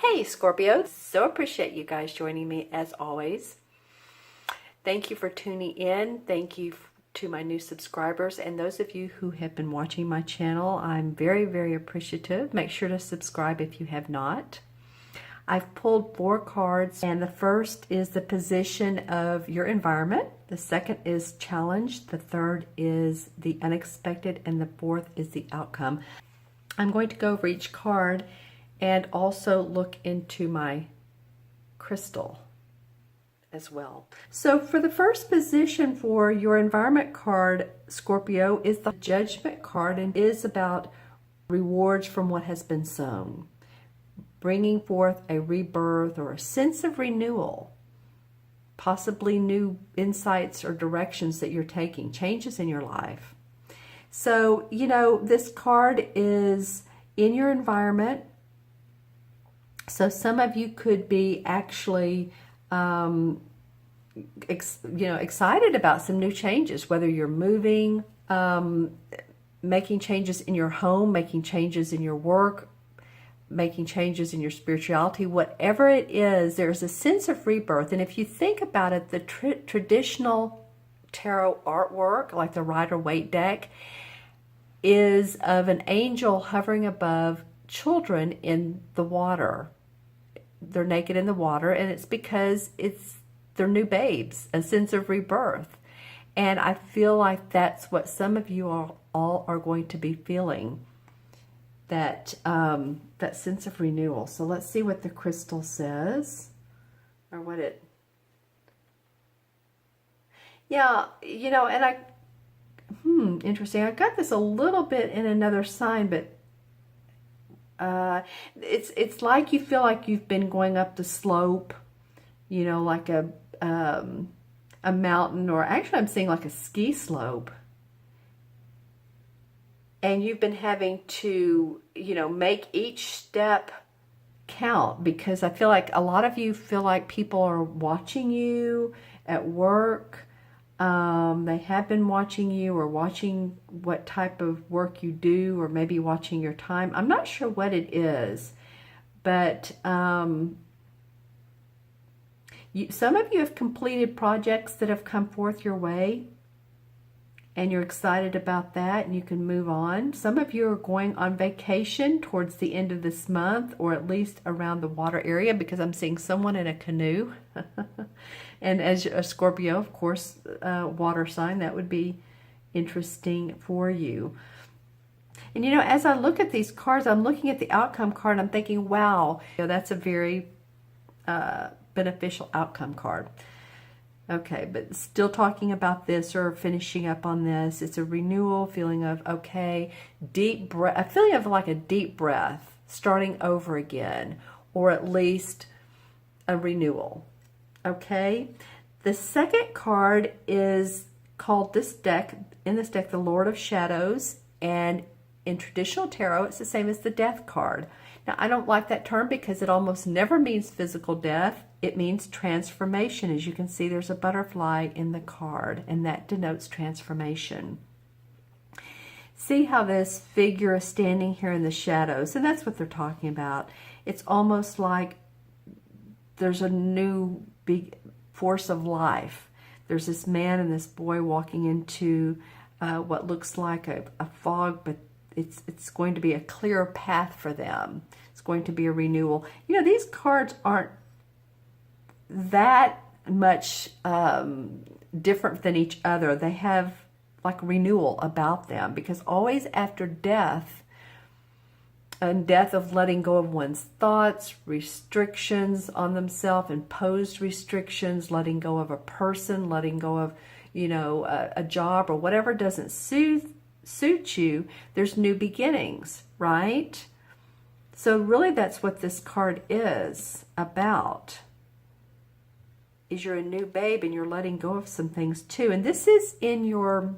Hey Scorpio, so appreciate you guys joining me as always. Thank you for tuning in. Thank you to my new subscribers and those of you who have been watching my channel. I'm very, very appreciative. Make sure to subscribe if you have not. I've pulled 4 cards, and the first is the position of your environment. The second is challenge. The third is the unexpected, and the fourth is the outcome. I'm going to go over each card and also look into my crystal as well. So for the first position for your environment card, Scorpio, is the Judgment card, and is about rewards from what has been sown, bringing forth a rebirth or a sense of renewal, possibly new insights or directions that you're taking, changes in your life. So, you know, this card is in your environment. So some of you could be actually, excited about some new changes, whether you're moving, making changes in your home, making changes in your work, making changes in your spirituality, whatever it is, there's a sense of rebirth. And if you think about it, the traditional tarot artwork, like the Rider-Waite deck, is of an angel hovering above children in the water. They're naked in the water, and it's because they're new babes, a sense of rebirth. And I feel like that's what some of you all are going to be feeling, that that sense of renewal. So let's see what the crystal says, or what it. Yeah, you know, and interesting. I got this a little bit in another sign, but it's like you feel like you've been going up the slope, you know, like a mountain, or actually I'm seeing like a ski slope. And you've been having to, you know, make each step count, because I feel like a lot of you feel like people are watching you at work. They have been watching you, or watching what type of work you do, or maybe watching your time. I'm not sure what it is, but some of you have completed projects that have come forth your way, and you're excited about that, and you can move on. Some of you are going on vacation towards the end of this month, or at least around the water area, because I'm seeing someone in a canoe. And as a Scorpio, of course, water sign, that would be interesting for you. And you know, as I look at these cards, I'm looking at the outcome card, I'm thinking, wow, you know, that's a very beneficial outcome card. Okay, but still talking about this, or finishing up on this, it's a renewal, feeling of, okay, deep breath, a feeling of like a deep breath, starting over again, or at least a renewal. Okay, the second card is called in this deck, the Lord of Shadows, and in traditional tarot, it's the same as the Death card. Now, I don't like that term because it almost never means physical death. It means transformation. As you can see, there's a butterfly in the card, and that denotes transformation. See how this figure is standing here in the shadows, and that's what they're talking about. It's almost like there's a new big force of life. There's this man and this boy walking into what looks like a fog, but it's going to be a clear path for them. It's going to be a renewal. You know, these cards aren't that much different than each other. They have like renewal about them, because always after death, and death of letting go of one's thoughts, restrictions on themselves, imposed restrictions, letting go of a person, letting go of, you know, a job or whatever doesn't suit you, there's new beginnings, right? So really that's what this card is about. Is you're a new babe, and you're letting go of some things too. And this is in your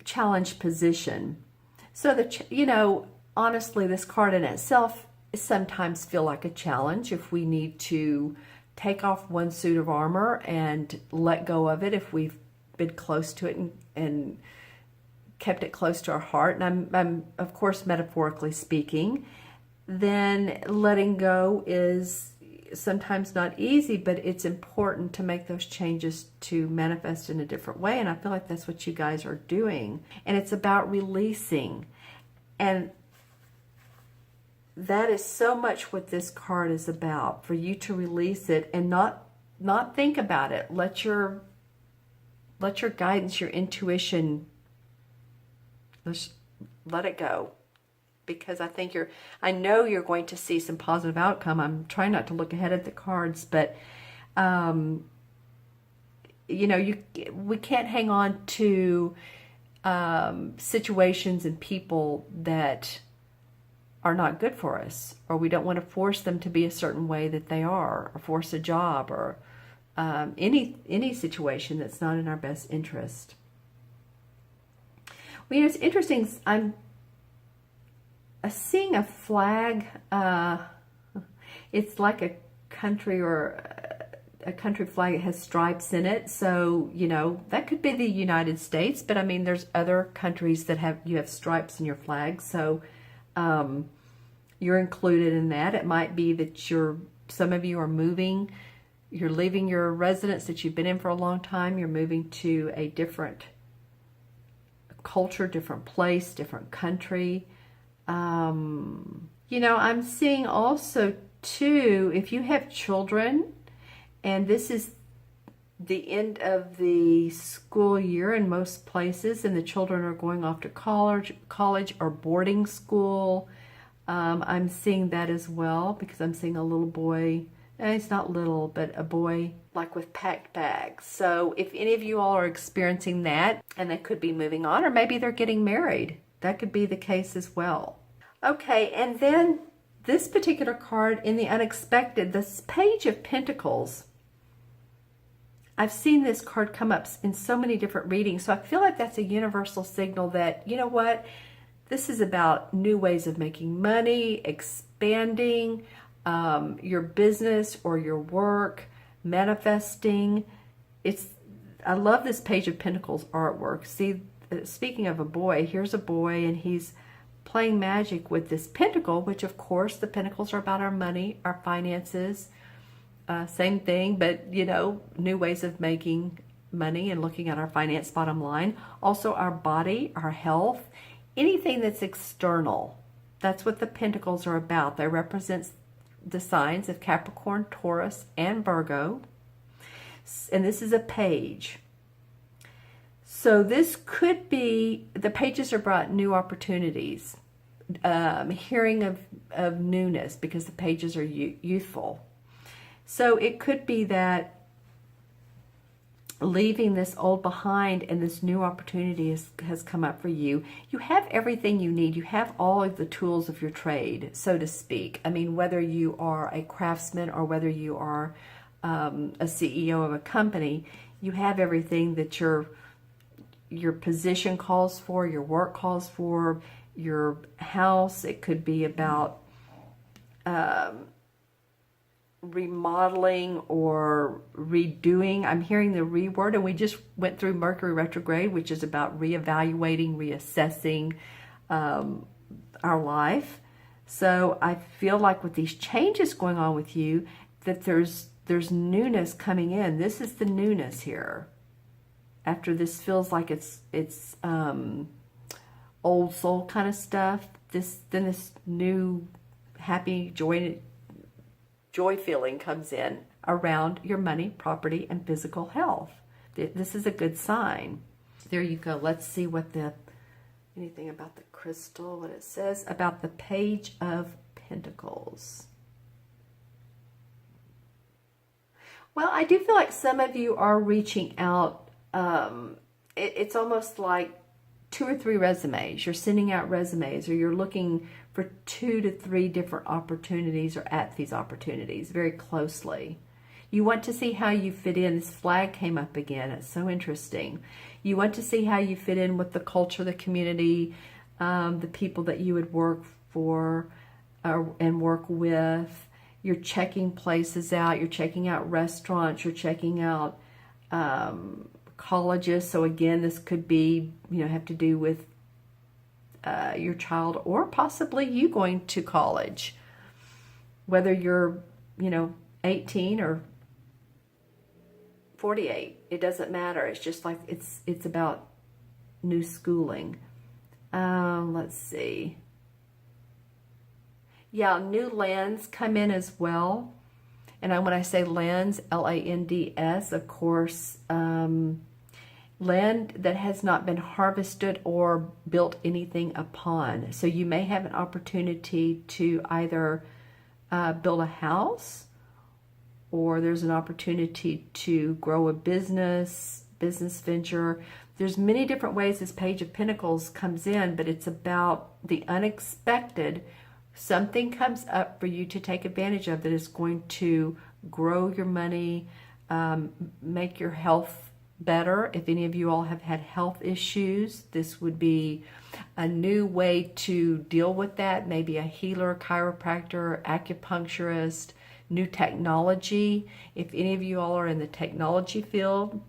challenge position. So you know, honestly, this card in itself sometimes feel like a challenge if we need to take off one suit of armor and let go of it if we've been close to it and kept it close to our heart, and I'm of course metaphorically speaking, then letting go is sometimes not easy, but it's important to make those changes to manifest in a different way. And I feel like that's what you guys are doing. And it's about releasing. And that is so much what this card is about, for you to release it and not think about it. Let your guidance, your intuition, let it go. Because I know you're going to see some positive outcome. I'm trying not to look ahead at the cards, but you know, we can't hang on to situations and people that are not good for us, or we don't want to force them to be a certain way that they are, or force a job, or any situation that's not in our best interest. Well, you know, it's interesting. I'm seeing a flag. It's like a country, or a country flag. It has stripes in it. So, you know, that could be the United States, but I mean, there's other countries that you have stripes in your flag. So, you're included in that. It might be that some of you are moving, you're leaving your residence that you've been in for a long time. You're moving to a different culture, different place, different country. You know, I'm seeing also too, if you have children, and this is the end of the school year in most places, and the children are going off to college or boarding school. I'm seeing that as well, because I'm seeing a little boy, and he's not little, but a boy like with packed bags. So if any of you all are experiencing that, and they could be moving on, or maybe they're getting married, that could be the case as well. Okay, and then this particular card in the unexpected, this Page of Pentacles. I've seen this card come up in so many different readings, so I feel like that's a universal signal that, you know what, this is about new ways of making money, expanding your business or your work, manifesting. I love this Page of Pentacles artwork. See, speaking of a boy, here's a boy, and he's playing magic with this pentacle, which of course the pentacles are about our money, our finances, same thing, but you know, new ways of making money and looking at our finance bottom line. Also our body, our health, anything that's external. That's what the pentacles are about. They represent the signs of Capricorn, Taurus, and Virgo. And this is a page. So this could be, the pages are brought new opportunities, hearing of newness, because the pages are youthful. So it could be that leaving this old behind and this new opportunity has come up for you. You have everything you need. You have all of the tools of your trade, so to speak. I mean, whether you are a craftsman or whether you are a CEO of a company, you have everything that your position calls for, your work calls for, your house. It could be about remodeling or redoing. I'm hearing the reword, and we just went through Mercury retrograde, which is about reevaluating, reassessing our life. So I feel like with these changes going on with you, that there's newness coming in. This is the newness here. After this feels like it's old soul kind of stuff, then this new happy joy feeling comes in around your money, property, and physical health. This is a good sign. There you go. Let's see what anything about the crystal, what it says about the Page of Pentacles. Well, I do feel like some of you are reaching out. It's almost like 2 or 3 resumes. You're sending out resumes, or you're looking for 2 to 3 different opportunities, or at these opportunities very closely. You want to see how you fit in. This flag came up again. It's so interesting. You want to see how you fit in with the culture, the community, the people that you would work for and work with. You're checking places out. You're checking out restaurants. You're checking out colleges. So again, this could be, have to do with your child or possibly you going to college. Whether you're, 18 or 48, it doesn't matter. It's just like it's about new schooling. Let's see. Yeah, new lands come in as well. And when I say lands, Lands, of course, land that has not been harvested or built anything upon. So you may have an opportunity to either build a house, or there's an opportunity to grow a business venture. There's many different ways this Page of Pentacles comes in, but it's about the unexpected. Something comes up for you to take advantage of that is going to grow your money, make your health better. If any of you all have had health issues, this would be a new way to deal with that. Maybe a healer, chiropractor, acupuncturist, new technology. If any of you all are in the technology field,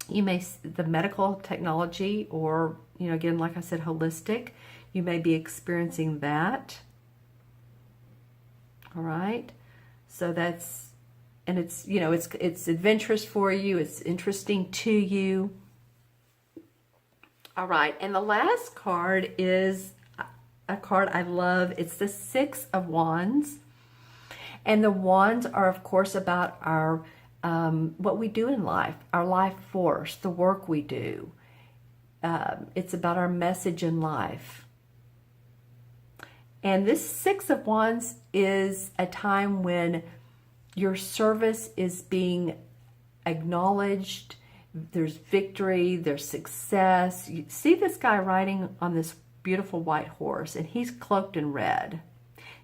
the medical technology, or, again, like I said, holistic, you may be experiencing that. All right. So that's, and it's, it's adventurous for you. It's interesting to you. All right. And the last card is a card I love. It's the Six of Wands. And the wands are, of course, about our, what we do in life, our life force, the work we do. It's about our message in life. And this Six of Wands is a time when your service is being acknowledged. There's victory, there's success. You see this guy riding on this beautiful white horse, and he's cloaked in red.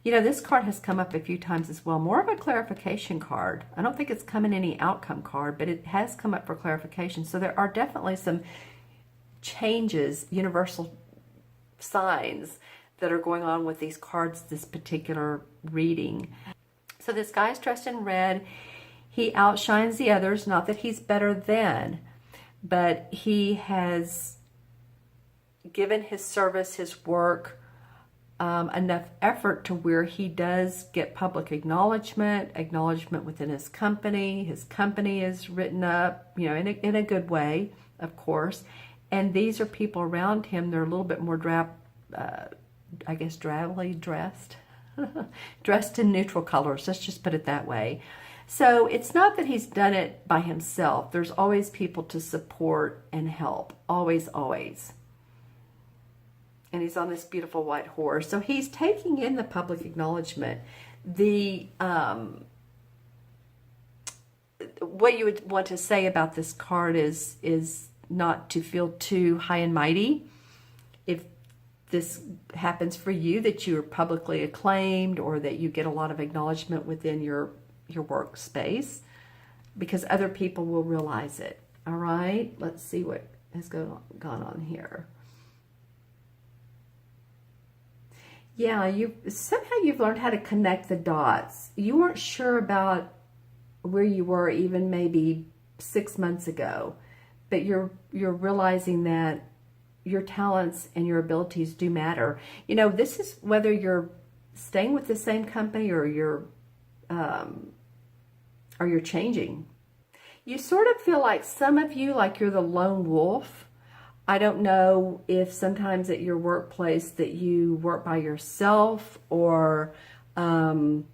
This card has come up a few times as well. More of a clarification card. I don't think it's come in any outcome card, but it has come up for clarification. So there are definitely some changes, universal signs that are going on with these cards, this particular reading. So this guy's dressed in red. He outshines the others. Not that he's better than, but he has given his service, his work, enough effort to where he does get public acknowledgement within his company. His company is written up, in a good way, of course. And these are people around him. They're a little bit more drably dressed, dressed in neutral colors. Let's just put it that way. So it's not that he's done it by himself. There's always people to support and help. Always, always. And he's on this beautiful white horse. So he's taking in the public acknowledgement. What you would want to say about this card is not to feel too high and mighty. If this happens for you, that you're publicly acclaimed or that you get a lot of acknowledgement within your workspace, because other people will realize it. All right, let's see what has gone on here. Yeah, you've learned how to connect the dots. You weren't sure about where you were even maybe 6 months ago, but you're realizing that your talents and your abilities do matter. This is whether you're staying with the same company or you're changing. You sort of feel like some of you, like you're the lone wolf. I don't know if sometimes at your workplace that you work by yourself, or you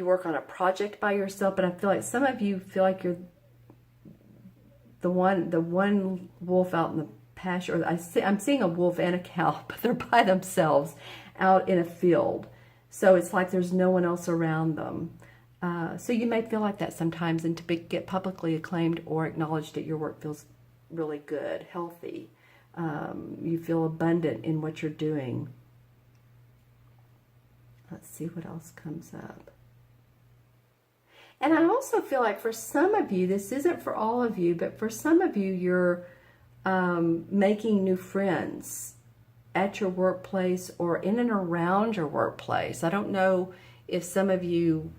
work on a project by yourself, but I feel like some of you feel like you're the one wolf out in the pasture. I'm seeing a wolf and a cow, but they're by themselves out in a field. So it's like there's no one else around them. So you may feel like that sometimes, and to get publicly acclaimed or acknowledged at your work feels really good, healthy. You feel abundant in what you're doing. Let's see what else comes up. And I also feel like for some of you, this isn't for all of you, but for some of you, you're making new friends at your workplace or in and around your workplace. I don't know if some of you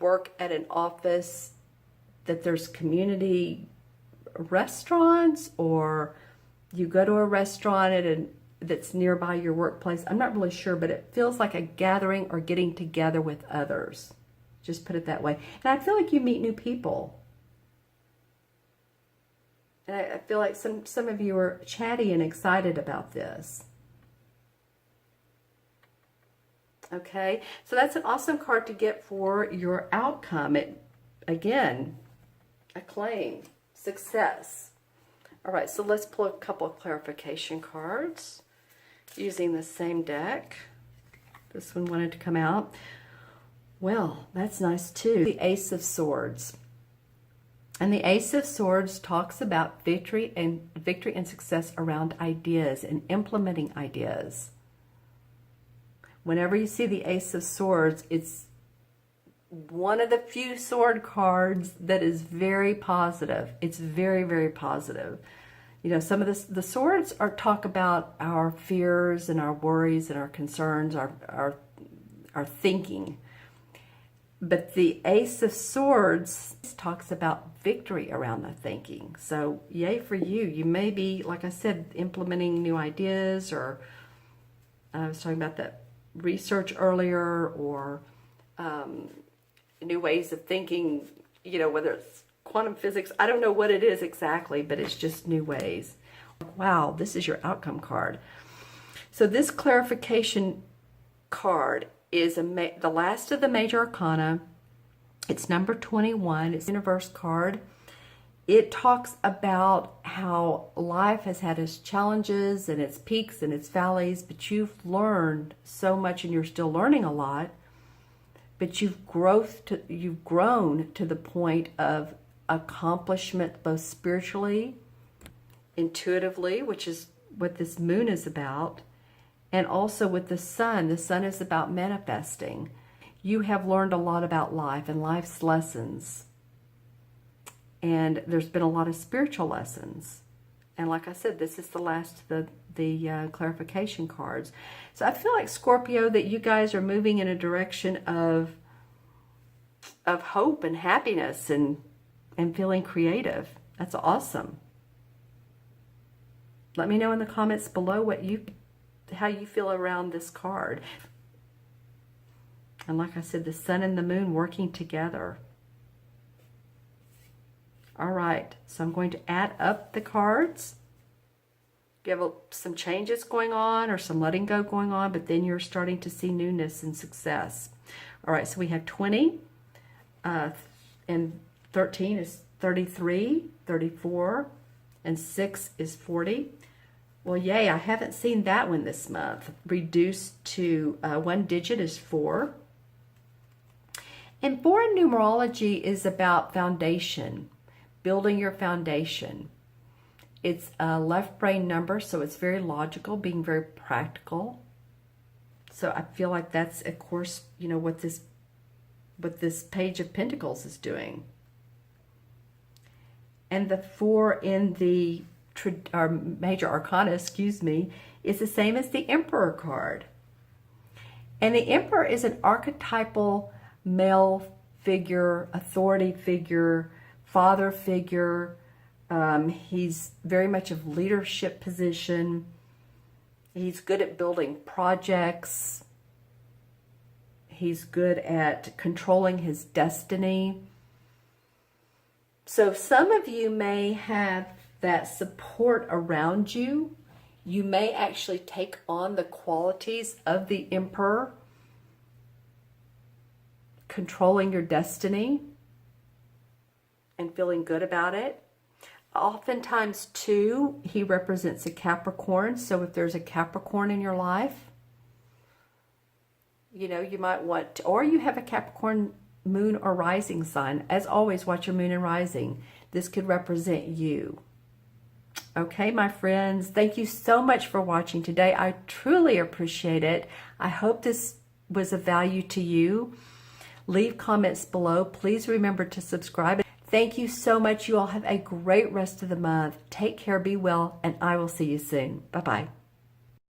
work at an office that there's community restaurants, or you go to a restaurant that's nearby your workplace. I'm not really sure, but it feels like a gathering or getting together with others. Just put it that way. And I feel like you meet new people. And I feel like some of you are chatty and excited about this. Okay, so that's an awesome card to get for your outcome. It, again, acclaim, success. All right, so let's pull a couple of clarification cards using the same deck. This one wanted to come out. Well, that's nice too. The Ace of Swords. And the Ace of Swords talks about victory and success around ideas and implementing ideas. Whenever you see the Ace of Swords, it's one of the few sword cards that is very positive. It's very, very positive. You know, some of the swords talk about our fears and our worries and our concerns, our thinking. But the Ace of Swords talks about victory around the thinking. So yay for you. You may be, like I said, implementing new ideas, or I was talking about that research earlier, or new ways of thinking, you know, whether it's quantum physics. I don't know what it is exactly, but it's just new ways. Wow, this is your outcome card. So this clarification card is the last of the major arcana. It's number 21. It's a universe card. It talks about how life has had its challenges and its peaks and its valleys, but you've learned so much, and you're still learning a lot, but you've grown to the point of accomplishment, both spiritually, intuitively, which is what this moon is about, and also with the sun. The sun is about manifesting. You have learned a lot about life and life's lessons. And there's been a lot of spiritual lessons. And like I said, this is the last of the clarification cards. So I feel like, Scorpio, that you guys are moving in a direction of hope and happiness and feeling creative. That's awesome. Let me know in the comments below how you feel around this card. And like I said, the sun and the moon working together. All right, so I'm going to add up the cards. You have some changes going on or some letting go going on, but then you're starting to see newness and success. All right, so we have 20, and 13 is 33, 34, and 6 is 40. Well, yay, I haven't seen that one this month. Reduced to one digit is 4. And 4 in numerology is about foundation, building your foundation. It's a left brain number, so it's very logical, being very practical. So I feel like that's, of course, you know, what this Page of Pentacles is doing. And the 4 in the major arcana, is the same as the Emperor card. And the Emperor is an archetypal male figure, authority figure, father figure. He's very much of leadership position. He's good at building projects. He's good at controlling his destiny. So some of you may have that support around you. You may actually take on the qualities of the Emperor, controlling your destiny and feeling good about it. Oftentimes, too, he represents a Capricorn. So if there's a Capricorn in your life, you know, you might want to, or you have a Capricorn moon or rising sign. As always, watch your moon and rising. This could represent you. Okay, my friends, thank you so much for watching today. I truly appreciate it. I hope this was of value to you. Leave comments below. Please remember to subscribe. Thank you so much. You all have a great rest of the month. Take care, be well, and I will see you soon. Bye-bye.